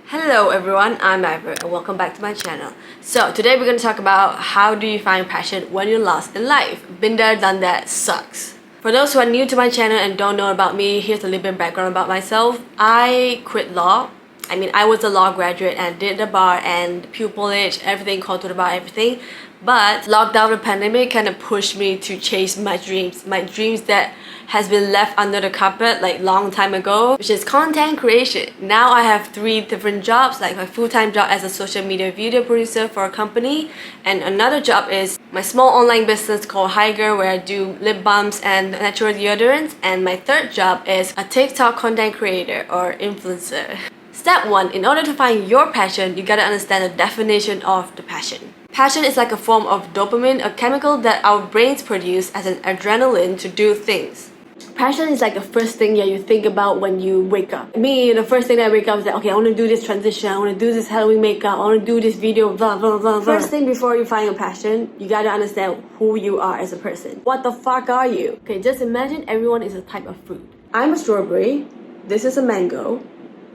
Hello everyone, I'm Ivor and welcome back to my channel. So today we're going to talk about how do you find passion when you're lost in life. Been there, done that, sucks. For those who are new to my channel and don't know about me, here's a little bit of background about myself. I quit law. I was a law graduate and did the bar and pupillage, everything, called to the bar, everything. But lockdown and pandemic kind of pushed me to chase my dreams that has been left under the carpet like long time ago, which is content creation. Now I have 3 different jobs, like my full-time job as a social media video producer for a company, and another job is my small online business called Higer, where I do lip balms and natural deodorants, and my third job is a TikTok content creator or influencer. Step 1. In order to find your passion, you gotta understand the definition of the passion. Passion is like a form of dopamine, a chemical that our brains produce as an adrenaline to do things. Passion is like the first thing you think about when you wake up. Me, the first thing that I wake up is like, okay, I want to do this transition, I want to do this Halloween makeup, I want to do this video, blah, blah, blah, blah. First thing before you find your passion, you gotta understand who you are as a person. What the fuck are you? Okay, just imagine everyone is a type of fruit. I'm a strawberry, this is a mango.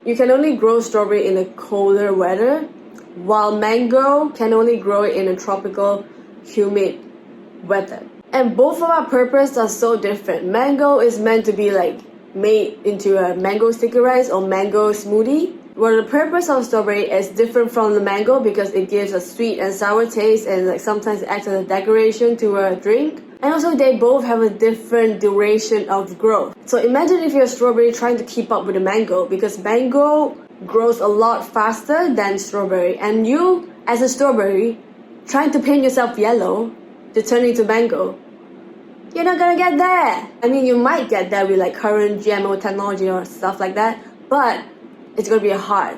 You can only grow strawberry in a colder weather, while mango can only grow in a tropical, humid weather. And both of our purposes are so different. Mango is meant to be like made into a mango sticky rice or mango smoothie. Well, the purpose of strawberry is different from the mango because it gives a sweet and sour taste, and like sometimes it acts as a decoration to a drink. And also they both have a different duration of growth. So imagine if you're a strawberry trying to keep up with a mango, because mango grows a lot faster than strawberry, and you as a strawberry trying to paint yourself yellow to turn into mango, you're not gonna get there. I mean, you might get there with like current GMO technology or stuff like that, but it's gonna be hard.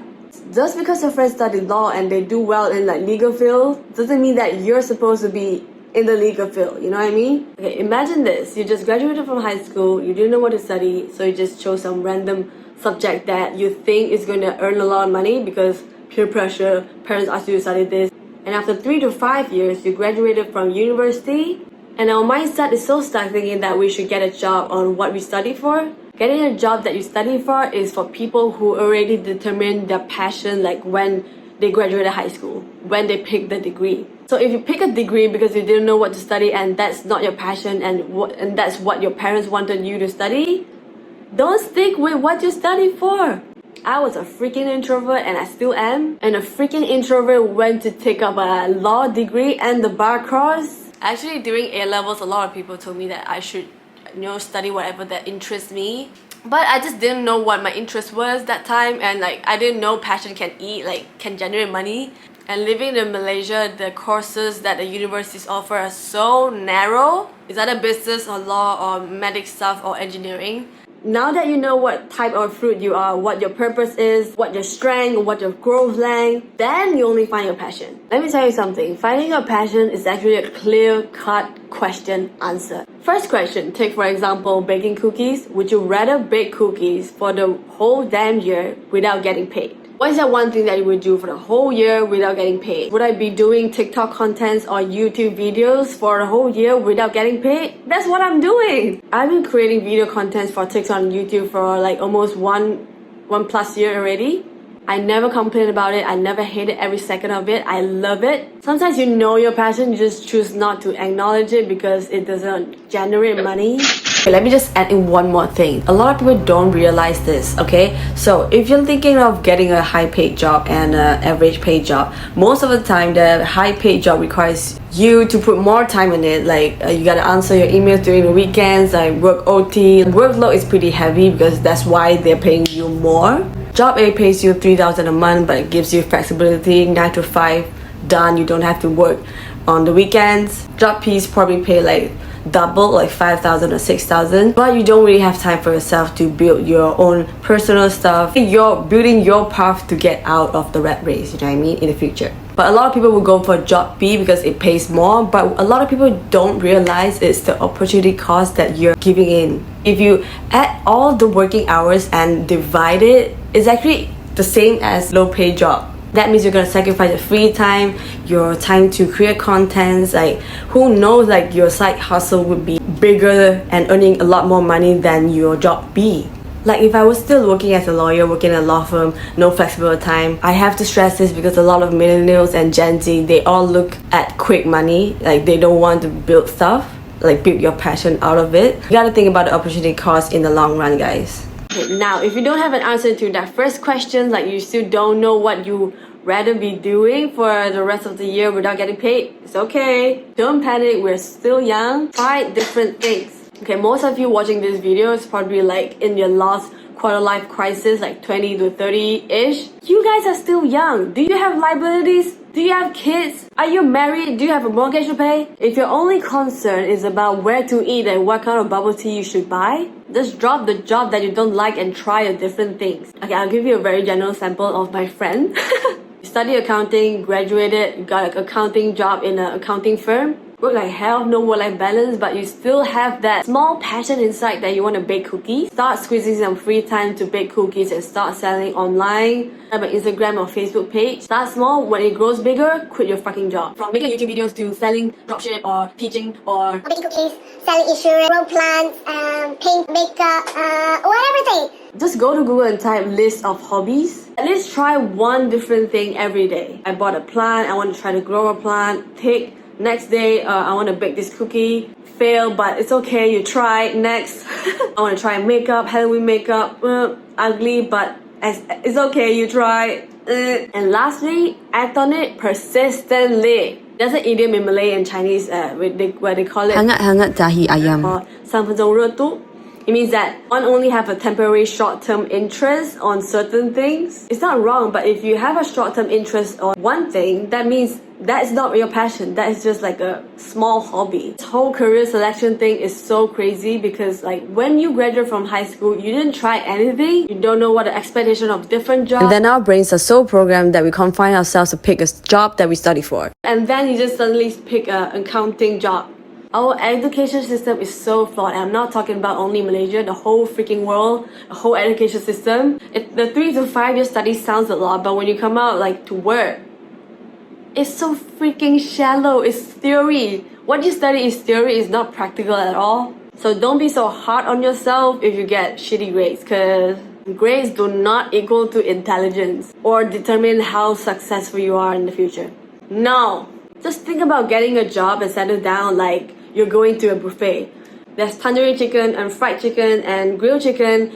Just because your friends study law and they do well in like legal field doesn't mean that you're supposed to be in the legal field, you know what I mean? Okay, imagine this. You just graduated from high school, you didn't know what to study, so you just chose some random subject that you think is going to earn a lot of money because peer pressure, parents ask you to study this. And after 3 to 5 years, you graduated from university, and our mindset is so stuck thinking that we should get a job on what we study for. Getting a job that you study for is for people who already determine their passion like when they graduated high school, when they pick the degree. So if you pick a degree because you didn't know what to study and that's not your passion and that's what your parents wanted you to study, don't stick with what you studied for. I was a freaking introvert and I still am. And a freaking introvert went to take up a law degree and the bar course. Actually, during A-levels, a lot of people told me that I should, study whatever that interests me. But I just didn't know what my interest was that time, and like I didn't know passion can can generate money. And living in Malaysia, the courses that the universities offer are so narrow. It's either business or law or medic stuff or engineering. Now that you know what type of fruit you are, what your purpose is, what your strength, what your growth length, then you only find your passion. Let me tell you something. Finding your passion is actually a clear-cut question answer. First question, take for example baking cookies. Would you rather bake cookies for the whole damn year without getting paid? What is that one thing that you would do for the whole year without getting paid? Would I be doing TikTok contents or YouTube videos for the whole year without getting paid? That's what I'm doing! I've been creating video contents for TikTok and YouTube for like almost one plus year already. I never complain about it. I never hated every second of it. I love it. Sometimes you know your passion, you just choose not to acknowledge it because it doesn't generate money. Okay, let me just add in one more thing. A lot of people don't realize this, okay? So if you're thinking of getting a high paid job and an average paid job, most of the time the high paid job requires you to put more time in it. Like you gotta answer your emails during the weekends, like work OT. Workload is pretty heavy because that's why they're paying you more. Job A pays you 3,000 a month, but it gives you flexibility, 9 to 5, done. You don't have to work on the weekends. Job P's probably pay like double, like 5,000 or 6,000, but you don't really have time for yourself to build your own personal stuff. You're building your path to get out of the rat race, you know what I mean, in the future. But a lot of people will go for job B because it pays more, but a lot of people don't realize it's the opportunity cost that you're giving in. If you add all the working hours and divide it, it's actually the same as low paid job. That means you're gonna sacrifice your free time, your time to create contents. Like, who knows, like your side hustle would be bigger and earning a lot more money than your job B. Like if I was still working as a lawyer, working in a law firm, no flexible time, I have to stress this because a lot of millennials and Gen Z, they all look at quick money. Like they don't want to build stuff, like build your passion out of it. You gotta think about the opportunity cost in the long run, guys. Okay, now, if you don't have an answer to that first question, like you still don't know what you rather be doing for the rest of the year without getting paid, it's okay. Don't panic, we're still young. Try different things. Okay, most of you watching this video is probably like in your last quarter life crisis, like 20 to 30-ish. You guys are still young. Do you have liabilities? Do you have kids? Are you married? Do you have a mortgage to pay? If your only concern is about where to eat and what kind of bubble tea you should buy, just drop the job that you don't like and try a different things. Okay, I'll give you a very general sample of my friend. Study accounting, graduated, got an accounting job in an accounting firm. Work like hell, no work-life balance, but you still have that small passion inside that you want to bake cookies. Start squeezing some free time to bake cookies and start selling online. Have an Instagram or Facebook page. Start small. When it grows bigger, quit your fucking job. From making YouTube videos to selling dropship or teaching or baking cookies, selling insurance, grow plants, paint, makeup, everything. Just go to Google and type list of hobbies. At least try one different thing every day. I bought a plant. I want to try to grow a plant. Tick. Next day, I want to bake this cookie. Fail, but it's okay, you try. Next, I want to try makeup, Halloween makeup. Ugly, but it's okay, you try. And lastly, act on it persistently. There's an idiom in Malay and Chinese where they call it hangat-hangat tahi ayam. or 3分钟热度. It means that one only have a temporary short-term interest on certain things. It's not wrong, but if you have a short-term interest on one thing, that means that is not your passion. That is just like a small hobby. This whole career selection thing is so crazy because like when you graduate from high school, you didn't try anything. You don't know what the expectation of different jobs. And then our brains are so programmed that we confine ourselves to pick a job that we study for. And then you just suddenly pick an accounting job. Our education system is so flawed. I'm not talking about only Malaysia, the whole freaking world, the whole education system. The 3 to 5 year study sounds a lot, but when you come out like to work, it's so freaking shallow. It's theory. What you study is theory, it's not practical at all. So don't be so hard on yourself if you get shitty grades, because grades do not equal to intelligence or determine how successful you are in the future. No. Just think about getting a job and settle down like you're going to a buffet. There's tandoori chicken and fried chicken and grilled chicken.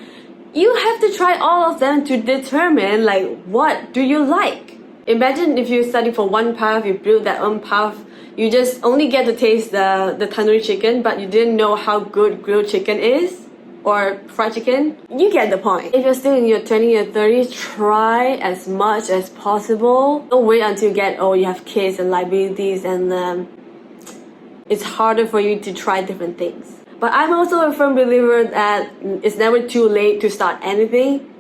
You have to try all of them to determine like what do you like. Imagine if you study for one path, you build that one path, you just only get to taste the tandoori chicken, but you didn't know how good grilled chicken is or fried chicken. You get the point. If you're still in your 20s or 30s, try as much as possible. Don't wait until you get you have kids and liabilities and it's harder for you to try different things. But I'm also a firm believer that it's never too late to start anything.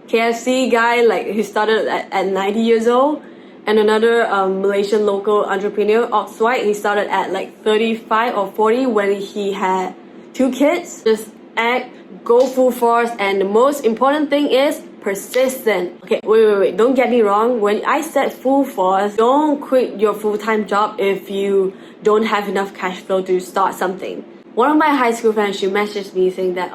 KFC guy, like he started at 90 years old, and another Malaysian local entrepreneur, Ox White, he started at like 35 or 40 when he had 2 kids. Just act, go full force, and the most important thing is persistent. Okay, wait, don't get me wrong. When I said full force, don't quit your full-time job if you don't have enough cash flow to start something. One of my high school friends, she messaged me saying that,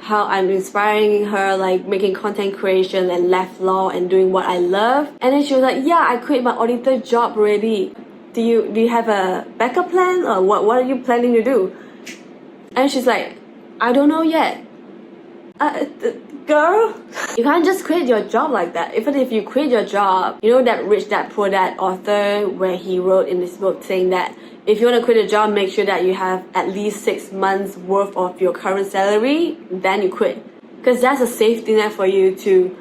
how I'm inspiring her, like making content creation and left law and doing what I love. And then she was like, yeah, I quit my auditor job already. Do you have a backup plan, or what are you planning to do? And she's like, I don't know yet. Girl, you can't just quit your job like that. Even if you quit your job, you know that Rich Dad Poor Dad author where he wrote in this book saying that if you want to quit a job, make sure that you have at least 6 months worth of your current salary, then you quit. Because that's a safety net for you to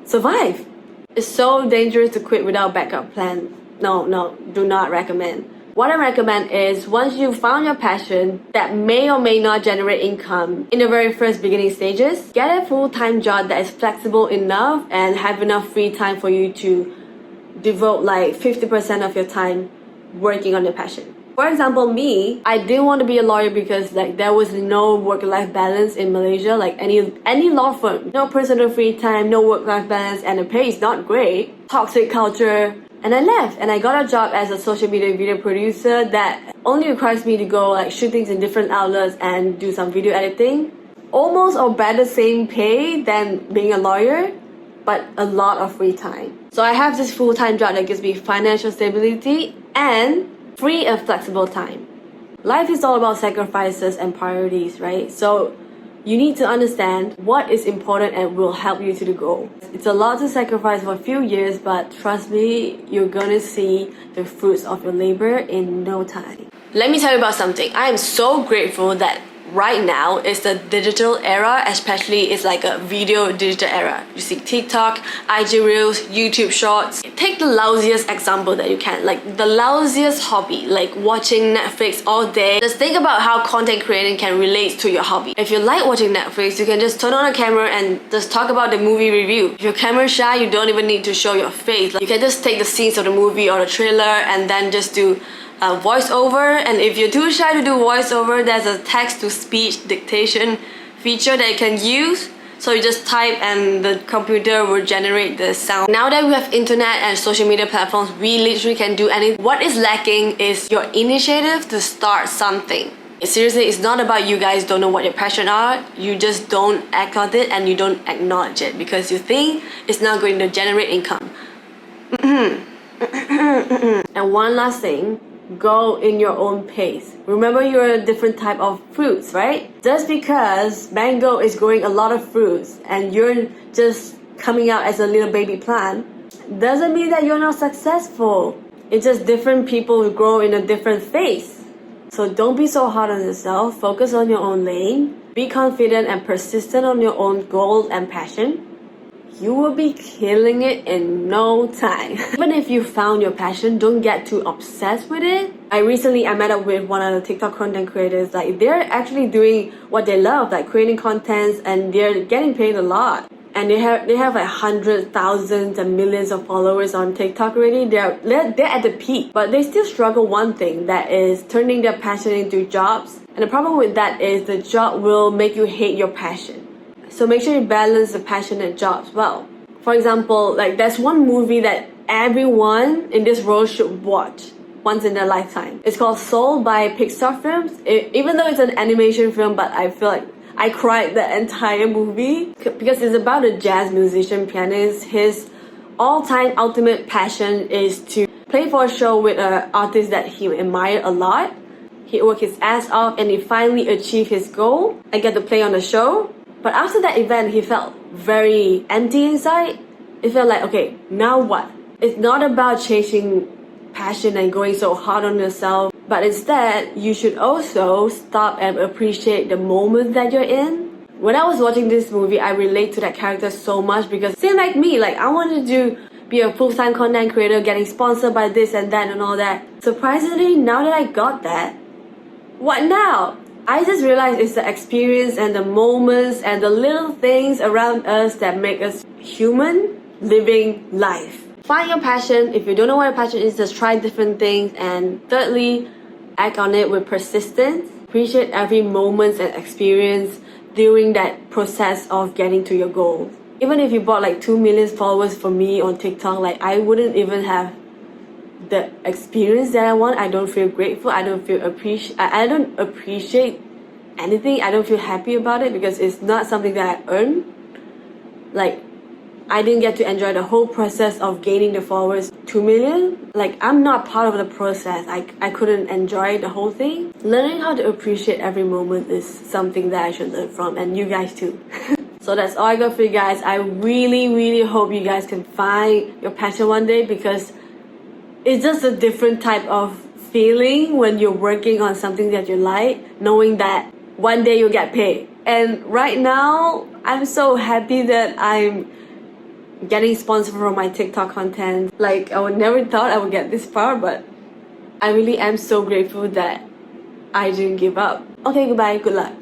survive. It's so dangerous to quit without backup plan. No, do not recommend. What I recommend is once you've found your passion that may or may not generate income in the very first beginning stages, get a full-time job that is flexible enough and have enough free time for you to devote like 50% of your time working on your passion. For example, me, I didn't want to be a lawyer because like there was no work-life balance in Malaysia, like any law firm. No personal free time, no work-life balance, and the pay is not great. Toxic culture. And I left and I got a job as a social media video producer that only requires me to go like shoot things in different outlets and do some video editing. almost or better same pay than being a lawyer, but a lot of free time. So I have this full-time job that gives me financial stability and free and flexible time. Life is all about sacrifices and priorities, right? So you need to understand what is important and will help you to the goal. It's a lot to sacrifice for a few years, but trust me, you're gonna see the fruits of your labor in no time. Let me tell you about something. I am so grateful that right now is the digital era, especially it's like a video digital era. You see TikTok, IG Reels, YouTube Shorts. Take the lousiest example that you can, like the lousiest hobby, like watching Netflix all day. Just think about how content creating can relate to your hobby. If you like watching Netflix, you can just turn on a camera and just talk about the movie review. If you're camera shy, you don't even need to show your face. Like, you can just take the scenes of the movie or the trailer and then just do voiceover. And if you're too shy to do voiceover, there's a text-to-speech dictation feature that you can use. So you just type and the computer will generate the sound. Now that we have internet and social media platforms, we literally can do anything. What is lacking is your initiative to start something. Seriously, it's not about you guys don't know what your passion are. You just don't act on it and you don't acknowledge it because you think it's not going to generate income. And one last thing, go in your own pace. Remember, you're a different type of fruits, right? Just because mango is growing a lot of fruits and you're just coming out as a little baby plant doesn't mean that you're not successful. It's just different people who grow in a different phase. So don't be so hard on yourself. Focus on your own lane. Be confident and persistent on your own goals and passion. You will be killing it in no time. Even if you found your passion, don't get too obsessed with it. I met up with one of the TikTok content creators. Like, they're actually doing what they love, like creating contents, and they're getting paid a lot. And they have like hundreds, thousands, and millions of followers on TikTok already. They're at the peak, but they still struggle one thing, that is turning their passion into jobs. And the problem with that is the job will make you hate your passion. So make sure you balance the passion and jobs well. For example, like there's one movie that everyone in this world should watch once in their lifetime. It's called Soul by Pixar Films. Even though it's an animation film, but I feel like I cried the entire movie because it's about a jazz musician pianist. His all-time ultimate passion is to play for a show with an artist that he admired a lot. He worked his ass off and he finally achieved his goal and get to play on the show. But after that event, he felt very empty inside. It felt like, okay, now what? It's not about chasing passion and going so hard on yourself, but instead, you should also stop and appreciate the moment that you're in. When I was watching this movie, I relate to that character so much because same like me, like I wanted to be a full-time content creator, getting sponsored by this and that and all that. Surprisingly, now that I got that, what now? I just realized it's the experience and the moments and the little things around us that make us human living life. Find your passion. If you don't know what your passion is, just try different things. And thirdly, act on it with persistence. Appreciate every moment and experience during that process of getting to your goal. Even if you bought like 2 million followers for me on TikTok, like I wouldn't even have the experience that I want. I don't feel grateful. I don't appreciate anything. I don't feel happy about it because it's not something that I earned. Like, I didn't get to enjoy the whole process of gaining the followers 2 million. Like, I'm not part of the process. I couldn't enjoy the whole thing. Learning how to appreciate every moment is something that I should learn from, and you guys too. So that's all I got for you guys. I really hope you guys can find your passion one day because it's just a different type of feeling when you're working on something that you like, knowing that one day you'll get paid. And right now, I'm so happy that I'm getting sponsored for my TikTok content. Like, I would never thought I would get this far, but I really am so grateful that I didn't give up. Okay, goodbye, good luck.